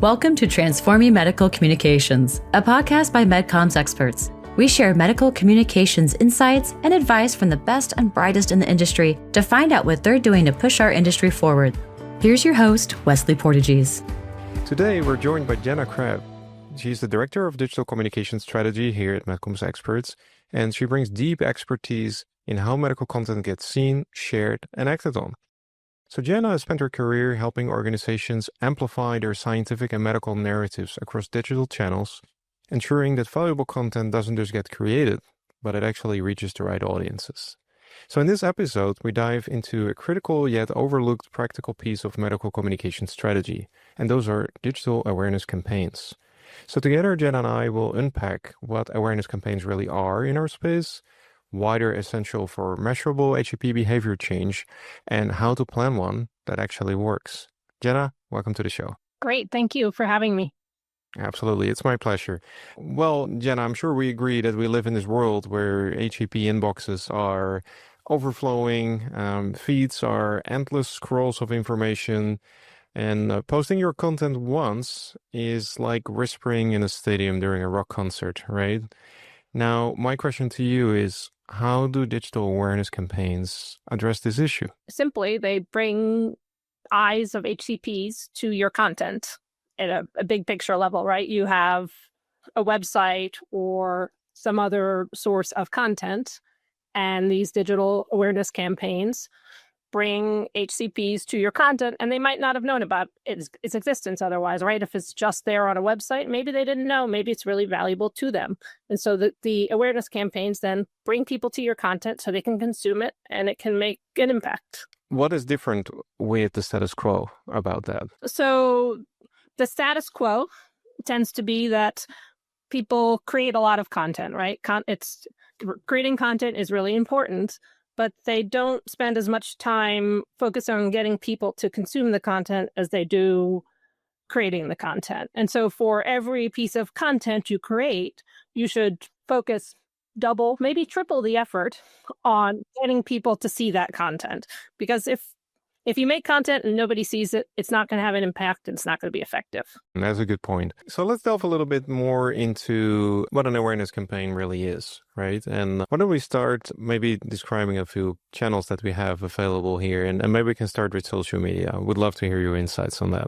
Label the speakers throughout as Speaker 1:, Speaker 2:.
Speaker 1: Welcome to Transforming Medical Communications, a podcast by MedComms Experts. We share medical communications insights and advice from the best and brightest in the industry to find out what they're doing to push our industry forward. Here's your host, Wesley Portegies.
Speaker 2: Today, we're joined by Janna Crabb. She's the Director of Digital Communication Strategy here at MedComms Experts, and she brings deep expertise in how medical content gets seen, shared, and acted on. So Janna has spent her career helping organizations amplify their scientific and medical narratives across digital channels, ensuring that valuable content doesn't just get created, but it actually reaches the right audiences. So in this episode, we dive into a critical yet overlooked practical piece of medical communication strategy, and those are digital awareness campaigns. So together, Janna and I will unpack what awareness campaigns really are in our space, why they're essential for measurable HCP behavior change, and how to plan one that actually works. Janna, welcome to the show.
Speaker 3: Great. Thank you for having me.
Speaker 2: Absolutely. It's my pleasure. Well, Janna, I'm sure we agree that we live in this world where HCP inboxes are overflowing, feeds are endless scrolls of information, and posting your content once is like whispering in a stadium during a rock concert, right? Now, my question to you is, how do digital awareness campaigns address this issue?
Speaker 3: Simply, they bring eyes of HCPs to your content at a big picture level, right? You have a website or some other source of content, and these digital awareness campaigns bring HCPs to your content, and they might not have known about its existence otherwise, right? If it's just there on a website, maybe they didn't know, maybe it's really valuable to them. And so the awareness campaigns then bring people to your content so they can consume it and it can make an impact.
Speaker 2: What is different with the status quo about that?
Speaker 3: So the status quo tends to be that people create a lot of content, right? Creating content is really important, but they don't spend as much time focused on getting people to consume the content as they do creating the content. And so for every piece of content you create, you should focus double, maybe triple the effort on getting people to see that content. Because if you make content and nobody sees it, it's not going to have an impact and it's not going to be effective.
Speaker 2: That's a good point. So let's delve a little bit more into what an awareness campaign really is, right? And why don't we start maybe describing a few channels that we have available here, and maybe we can start with social media. Would love to hear your insights on that.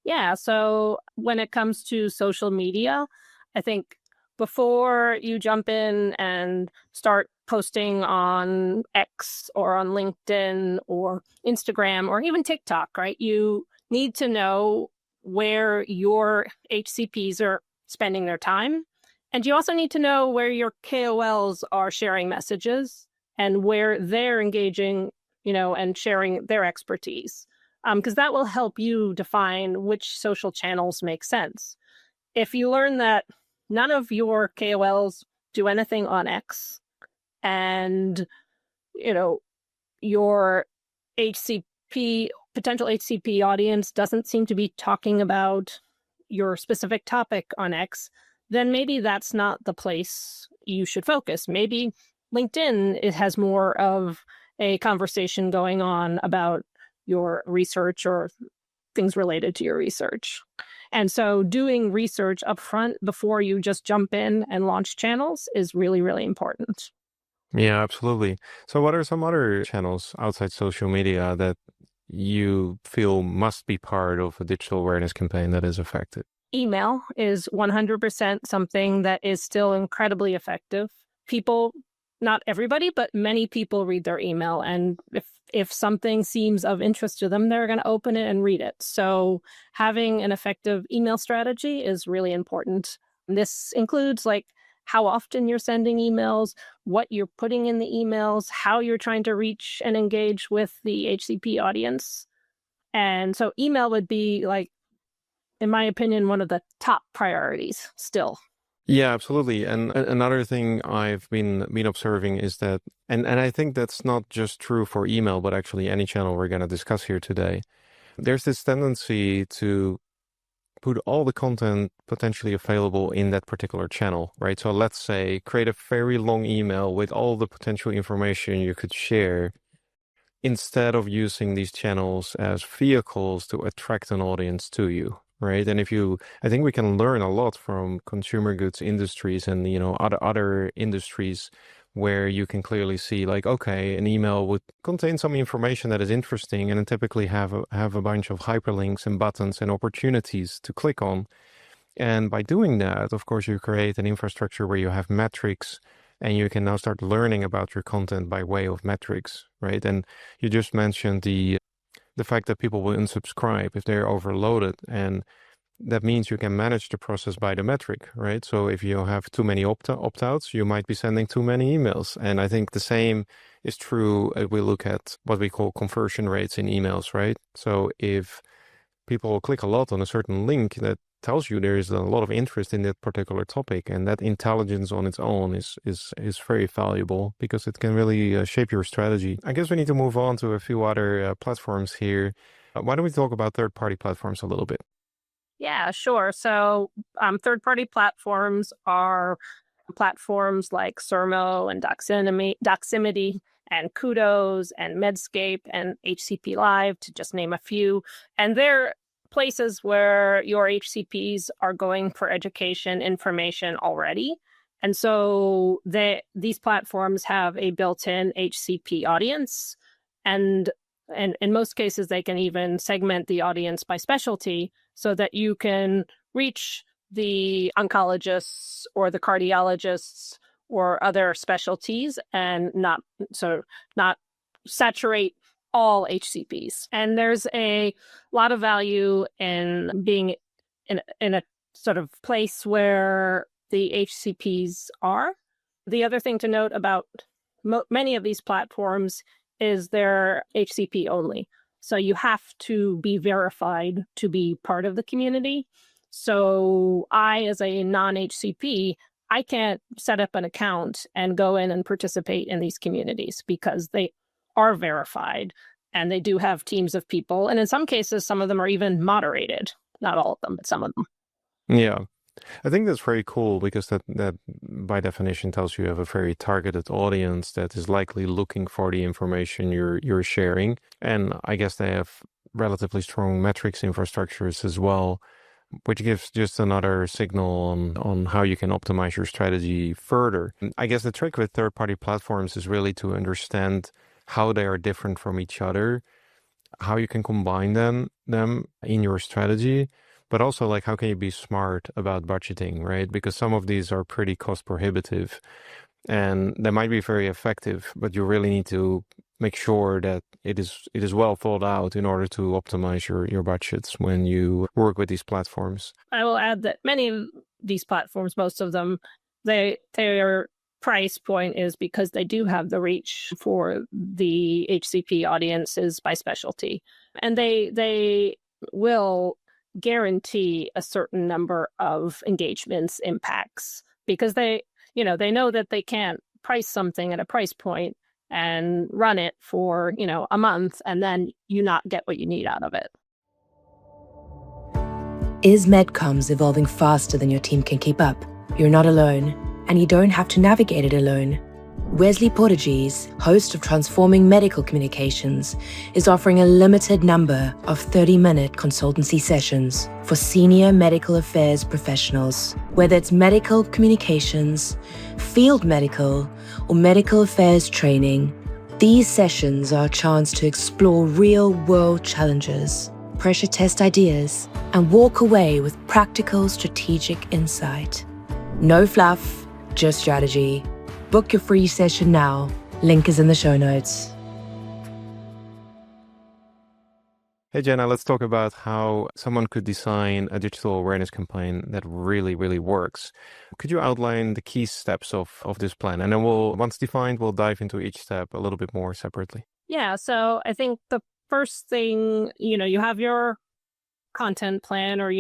Speaker 3: Yeah, so when it comes to social media, I think before you jump in and start posting on X or on LinkedIn or Instagram or even TikTok, right? You need to know where your HCPs are spending their time. And you also need to know where your KOLs are sharing messages and where they're engaging, and sharing their expertise. Because that will help you define which social channels make sense. If you learn that none of your KOLs do anything on X, and your potential HCP audience doesn't seem to be talking about your specific topic on X, then maybe that's not the place you should focus. Maybe LinkedIn, it has more of a conversation going on about your research or things related to your research. And so doing research upfront before you just jump in and launch channels is really, really important.
Speaker 2: Yeah, absolutely. So what are some other channels outside social media that you feel must be part of a digital awareness campaign that is effective?
Speaker 3: Email is 100% something that is still incredibly effective. People, not everybody, but many people read their email. And if something seems of interest to them, they're going to open it and read it. So having an effective email strategy is really important. And this includes how often you're sending emails, what you're putting in the emails, how you're trying to reach and engage with the HCP audience. And so email would be, in my opinion, one of the top priorities still.
Speaker 2: Yeah, absolutely. And another thing I've been observing is that, and I think that's not just true for email, but actually any channel we're going to discuss here today, there's this tendency to put all the content potentially available in that particular channel, right? So let's say create a very long email with all the potential information you could share instead of using these channels as vehicles to attract an audience to you, right? And I think we can learn a lot from consumer goods industries and, other industries where you can clearly see like, okay, an email would contain some information that is interesting and then typically have a bunch of hyperlinks and buttons and opportunities to click on. And by doing that, of course, you create an infrastructure where you have metrics and you can now start learning about your content by way of metrics, right? And you just mentioned the fact that people will unsubscribe if they're overloaded. And that means you can manage the process by the metric, right? So if you have too many opt-outs, you might be sending too many emails. And I think the same is true if we look at what we call conversion rates in emails, right? So if people click a lot on a certain link, that tells you there is a lot of interest in that particular topic, and that intelligence on its own is very valuable because it can really shape your strategy. I guess we need to move on to a few other platforms here. Why don't we talk about third-party platforms a little bit?
Speaker 3: Yeah, sure. So third-party platforms are platforms like Sermo and Doximity and Kudos and Medscape and HCP Live, to just name a few. And they're places where your HCPs are going for education information already. And so these platforms have a built-in HCP audience. And in most cases, they can even segment the audience by specialty so that you can reach the oncologists or the cardiologists or other specialties and not saturate all HCPs. And there's a lot of value in being in a sort of place where the HCPs are. The other thing to note about many of these platforms is they're HCP only. So you have to be verified to be part of the community. So I, as a non-HCP, I can't set up an account and go in and participate in these communities because they are verified and they do have teams of people. And in some cases, some of them are even moderated. Not all of them, but some of them.
Speaker 2: Yeah. I think that's very cool because that by definition tells you have a very targeted audience that is likely looking for the information you're sharing. And I guess they have relatively strong metrics infrastructures as well, which gives just another signal on how you can optimize your strategy further. I guess the trick with third-party platforms is really to understand how they are different from each other, how you can combine them in your strategy, but also like how can you be smart about budgeting, right? Because some of these are pretty cost prohibitive and they might be very effective, but you really need to make sure that it is well thought out in order to optimize your budgets when you work with these platforms.
Speaker 3: I will add that many of these platforms, most of them, their price point is because they do have the reach for the HCP audiences by specialty. And they will guarantee a certain number of engagements, impacts, because they know that they can't price something at a price point and run it for, a month and then you not get what you need out of it.
Speaker 4: Is MedComms evolving faster than your team can keep up? You're not alone, and you don't have to navigate it alone. Wesley Portegies, host of Transforming Medical Communications, is offering a limited number of 30-minute consultancy sessions for senior medical affairs professionals. Whether it's medical communications, field medical, or medical affairs training, these sessions are a chance to explore real-world challenges, pressure test ideas, and walk away with practical strategic insight. No fluff, just strategy. Book your free session now. Link is in the show notes.
Speaker 2: Hey, Janna, let's talk about how someone could design a digital awareness campaign that really, really works. Could you outline the key steps of this plan? And then once defined, we'll dive into each step a little bit more separately.
Speaker 3: Yeah, so I think the first thing, you have your content plan or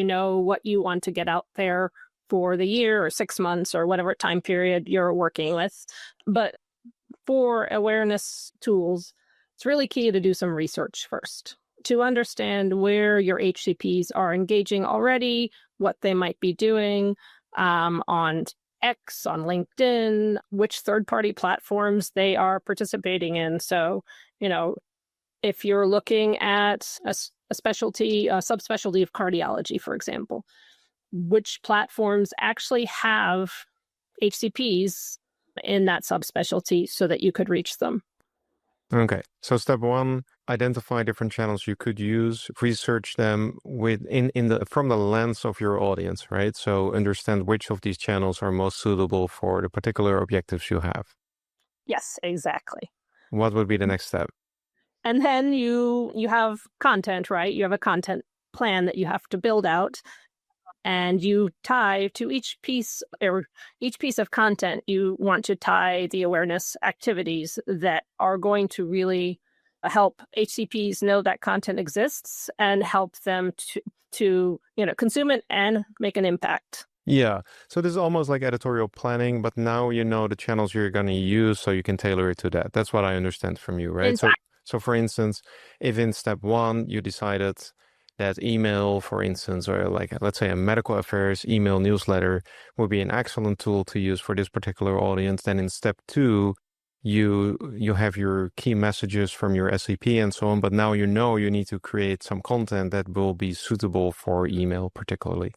Speaker 3: what you want to get out there for the year or 6 months or whatever time period you're working with. But for awareness tools, it's really key to do some research first to understand where your HCPs are engaging already, what they might be doing on X, on LinkedIn, which third-party platforms they are participating in. So, if you're looking at a subspecialty of cardiology, for example, which platforms actually have HCPs in that subspecialty so that you could reach them.
Speaker 2: Okay. So step one, identify different channels you could use, research them from the lens of your audience, right? So understand which of these channels are most suitable for the particular objectives you have.
Speaker 3: Yes, exactly.
Speaker 2: What would be the next step?
Speaker 3: And then you have content, right? You have a content plan that you have to build out, and you tie to each piece of content, you want to tie the awareness activities that are going to really help HCPs know that content exists and help them to consume it and make an impact.
Speaker 2: Yeah. So this is almost like editorial planning, but now you know the channels you're going to use so you can tailor it to that. That's what I understand from you, right?
Speaker 3: Exactly.
Speaker 2: So for instance, if in step one you decided that email, for instance, or like let's say a medical affairs email newsletter would be an excellent tool to use for this particular audience, then in step two, you have your key messages from your SCP and so on, but now you know you need to create some content that will be suitable for email particularly.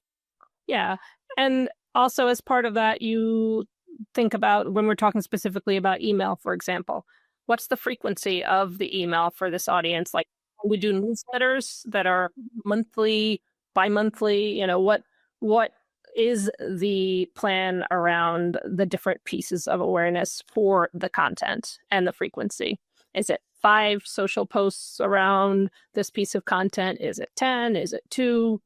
Speaker 3: Yeah. And also as part of that, you think about, when we're talking specifically about email, for example, what's the frequency of the email for this audience? Like, we do newsletters that are monthly, bi-monthly, what is the plan around the different pieces of awareness for the content and the frequency? Is it 5 social posts around this piece of content? Is it 10? Is it 2?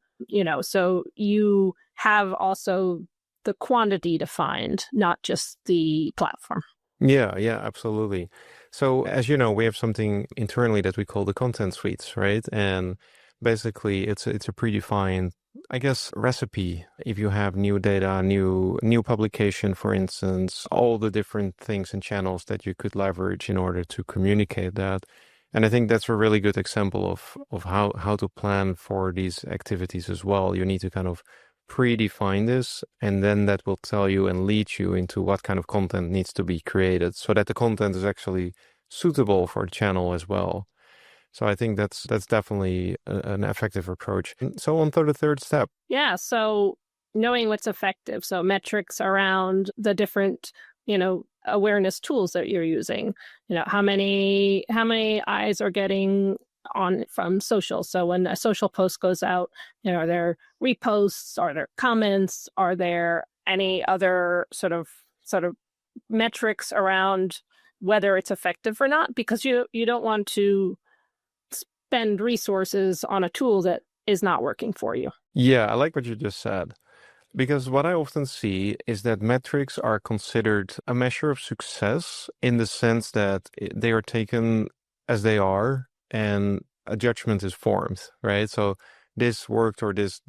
Speaker 3: So you have also the quantity defined, not just the platform.
Speaker 2: Yeah, absolutely. So as you know, we have something internally that we call the content suites, right? And basically it's a predefined, I guess, recipe. If you have new data, new publication, for instance, all the different things and channels that you could leverage in order to communicate that. And I think that's a really good example of how to plan for these activities as well. You need to kind of predefine this, and then that will tell you and lead you into what kind of content needs to be created so that the content is actually suitable for the channel as well. So I think that's definitely an effective approach. So on to the third step.
Speaker 3: Yeah. So knowing what's effective. So metrics around the different, awareness tools that you're using. How many eyes are getting on from social. So when a social post goes out, are there reposts? Are there comments? Are there any other sort of metrics around whether it's effective or not? Because you don't want to spend resources on a tool that is not working for you.
Speaker 2: Yeah, I like what you just said. Because what I often see is that metrics are considered a measure of success in the sense that they are taken as they are and a judgment is formed, right? So this worked or this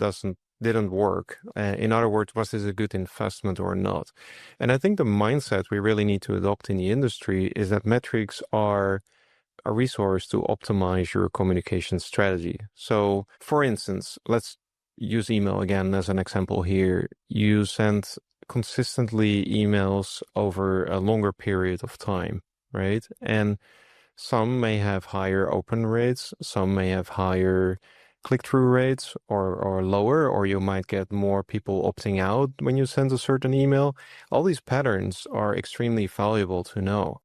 Speaker 2: didn't work. In other words, was this a good investment or not? And I think the mindset we really need to adopt in the industry is that metrics are a resource to optimize your communication strategy. So for instance, let's use email again as an example here. You send consistently emails over a longer period of time, right? And some may have higher open rates, some may have higher click-through rates or lower, or you might get more people opting out when you send a certain email. All these patterns are extremely valuable to know,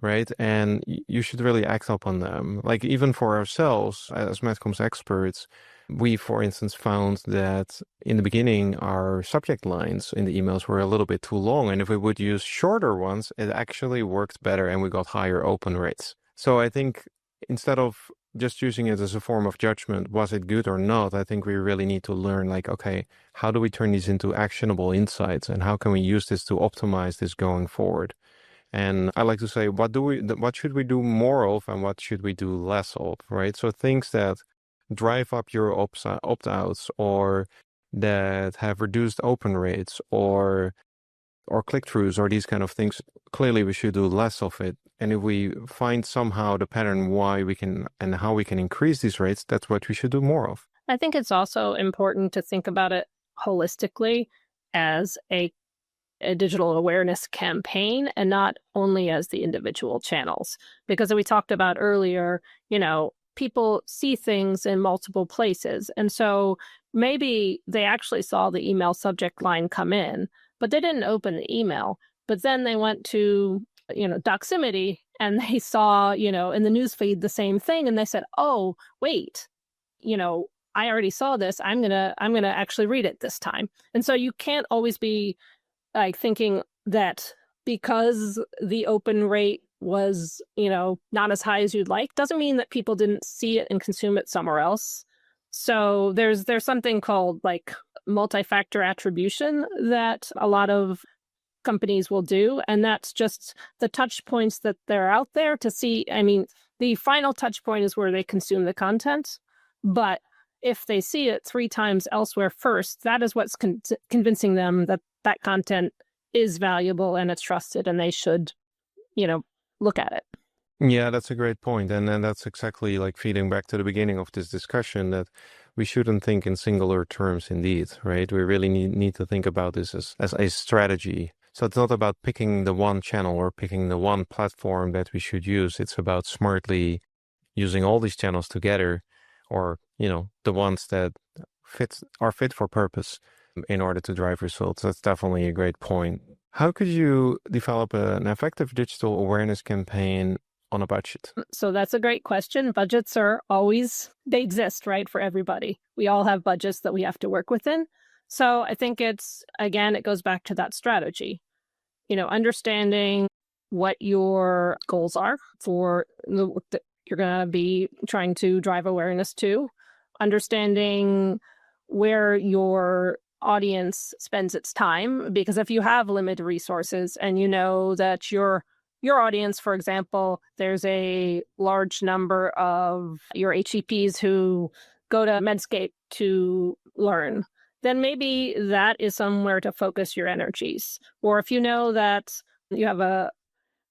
Speaker 2: right? And you should really act upon them. Like even for ourselves as MedComms experts, we, for instance, found that in the beginning, our subject lines in the emails were a little bit too long. And if we would use shorter ones, it actually worked better and we got higher open rates. So I think instead of just using it as a form of judgment, was it good or not? I think we really need to learn, like, okay, how do we turn these into actionable insights and how can we use this to optimize this going forward? And I like to say, what should we do more of and what should we do less of, right? So things that drive up your opt-outs or that have reduced open rates or click-throughs or these kind of things, clearly we should do less of it. And if we find somehow the pattern why we can and how we can increase these rates, that's what we should do more of.
Speaker 3: I think it's also important to think about it holistically as a digital awareness campaign and not only as the individual channels. Because we talked about earlier, people see things in multiple places. And so maybe they actually saw the email subject line come in, but they didn't open the email. But then they went to, Doximity, and they saw, in the newsfeed the same thing. And they said, oh, wait, I already saw this. I'm gonna actually read it this time. And so you can't always be like thinking that because the open rate was, not as high as you'd like, doesn't mean that people didn't see it and consume it somewhere else. So there's something called like multi-factor attribution that a lot of companies will do. And that's just the touch points that they're out there to see. I mean, the final touch point is where they consume the content. But if they see it 3 times elsewhere first, that is what's convincing them that that content is valuable and it's trusted and they should, look at it.
Speaker 2: Yeah, that's a great point. And then that's exactly like feeding back to the beginning of this discussion that we shouldn't think in singular terms indeed, right? We really need to think about this as a strategy. So it's not about picking the one channel or picking the one platform that we should use. It's about smartly using all these channels together, or, the ones that are fit for purpose in order to drive results. That's definitely a great point. How could you develop an effective digital awareness campaign on a budget?
Speaker 3: So that's a great question. Budgets they exist, right, for everybody. We all have budgets that we have to work within. So I think it goes back to that strategy, understanding what your goals are for the work that you're going to be trying to drive awareness to, understanding where your audience spends its time, because if you have limited resources and you know that your audience, for example, there's a large number of your HCPs who go to Medscape to learn, then maybe that is somewhere to focus your energies. Or if you know that you have a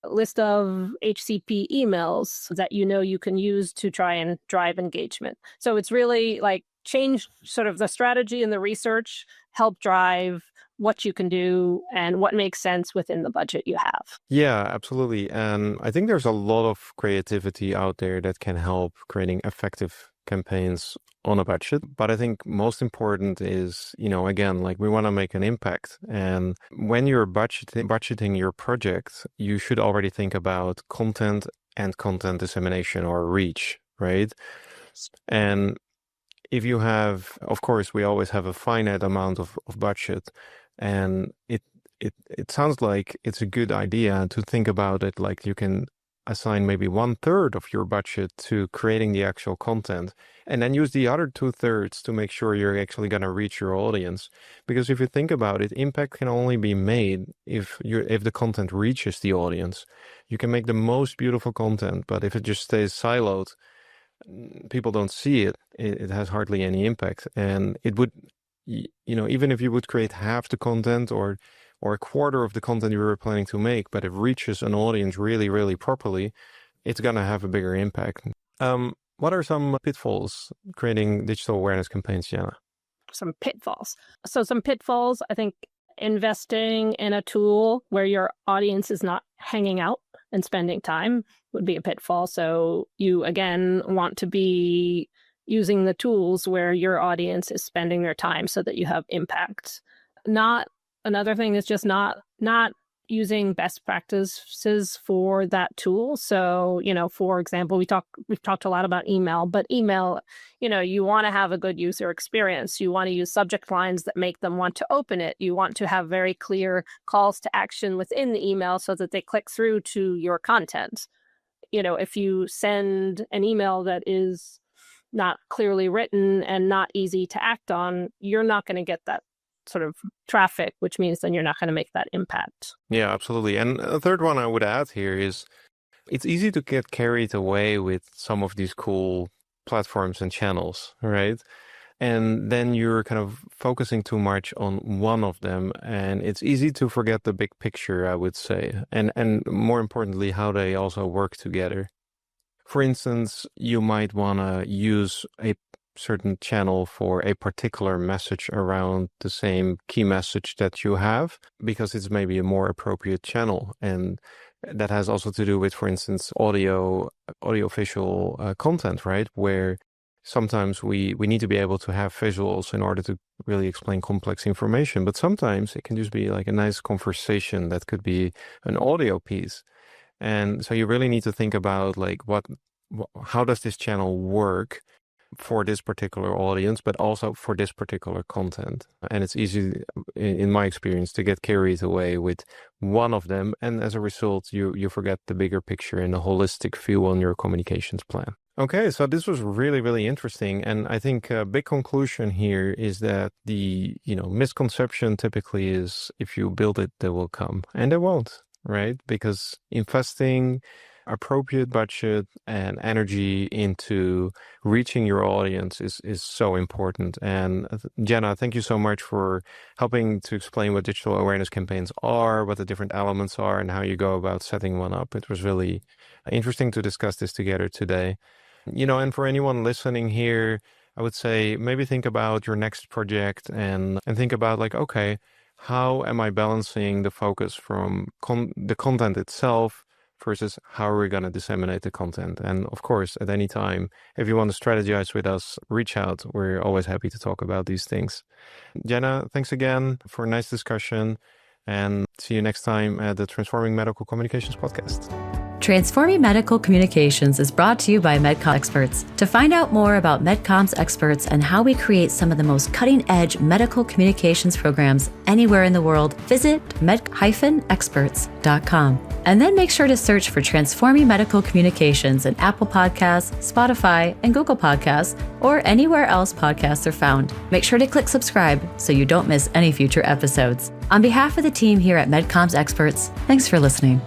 Speaker 3: list of HCP emails that you can use to try and drive engagement. So it's really like change sort of the strategy and the research, help drive what you can do and what makes sense within the budget you have.
Speaker 2: Yeah, absolutely. And I think there's a lot of creativity out there that can help creating effective campaigns on a budget. But I think most important is, again, like we want to make an impact. And when you're budgeting your project, you should already think about content and content dissemination or reach, right? And if you have, of course, we always have a finite amount of budget, and it sounds like it's a good idea to think about it like you can assign maybe 1/3 of your budget to creating the actual content, and then use the other 2/3 to make sure you're actually going to reach your audience. Because if you think about it, impact can only be made if the content reaches the audience. You can make the most beautiful content, but if it just stays siloed, people don't see it, it has hardly any impact. And it would, even if you would create half the content or a quarter of the content you were planning to make, but it reaches an audience really, really properly, it's going to have a bigger impact. What are some pitfalls creating digital awareness campaigns, Janna?
Speaker 3: Some pitfalls. So some pitfalls, I think investing in a tool where your audience is not hanging out and spending time would be a pitfall. So you, again, want to be using the tools where your audience is spending their time so that you have impact. Another thing is just not using best practices for that tool. So, for example, we've talked a lot about email, but email, you want to have a good user experience. You want to use subject lines that make them want to open it. You want to have very clear calls to action within the email so that they click through to your content. If you send an email that is not clearly written and not easy to act on, you're not going to get that sort of traffic, which means then you're not going to make that impact.
Speaker 2: Yeah, absolutely. And a third one I would add here is it's easy to get carried away with some of these cool platforms and channels, right? And then you're kind of focusing too much on one of them, and it's easy to forget the big picture, I would say, and more importantly, how they also work together. For instance, you might want to use a certain channel for a particular message around the same key message that you have, because it's maybe a more appropriate channel. And that has also to do with, for instance, audio visual content, right? Where sometimes we need to be able to have visuals in order to really explain complex information, but sometimes it can just be like a nice conversation that could be an audio piece. And so you really need to think about like how does this channel work for this particular audience, but also for this particular content. And it's easy, in my experience, to get carried away with one of them. And as a result, you forget the bigger picture and the holistic view on your communications plan. Okay, so this was really, really interesting. And I think a big conclusion here is that the misconception typically is if you build it, they will come. And they won't, right? Because investing appropriate budget and energy into reaching your audience is so important. And Janna, thank you so much for helping to explain what digital awareness campaigns are, what the different elements are, and how you go about setting one up. It was really interesting to discuss this together today. And for anyone listening here, I would say maybe think about your next project and think about like, okay, how am I balancing the focus from the content itself versus how are we going to disseminate the content? And of course, at any time, if you want to strategize with us, reach out. We're always happy to talk about these things. Janna, thanks again for a nice discussion, and see you next time at the Transforming Medical Communications podcast.
Speaker 1: Transforming Medical Communications is brought to you by MedComms Experts. To find out more about MedComms Experts and how we create some of the most cutting-edge medical communications programs anywhere in the world, visit med-experts.com. And then make sure to search for Transforming Medical Communications in Apple Podcasts, Spotify, and Google Podcasts, or anywhere else podcasts are found. Make sure to click subscribe so you don't miss any future episodes. On behalf of the team here at MedComms Experts, thanks for listening.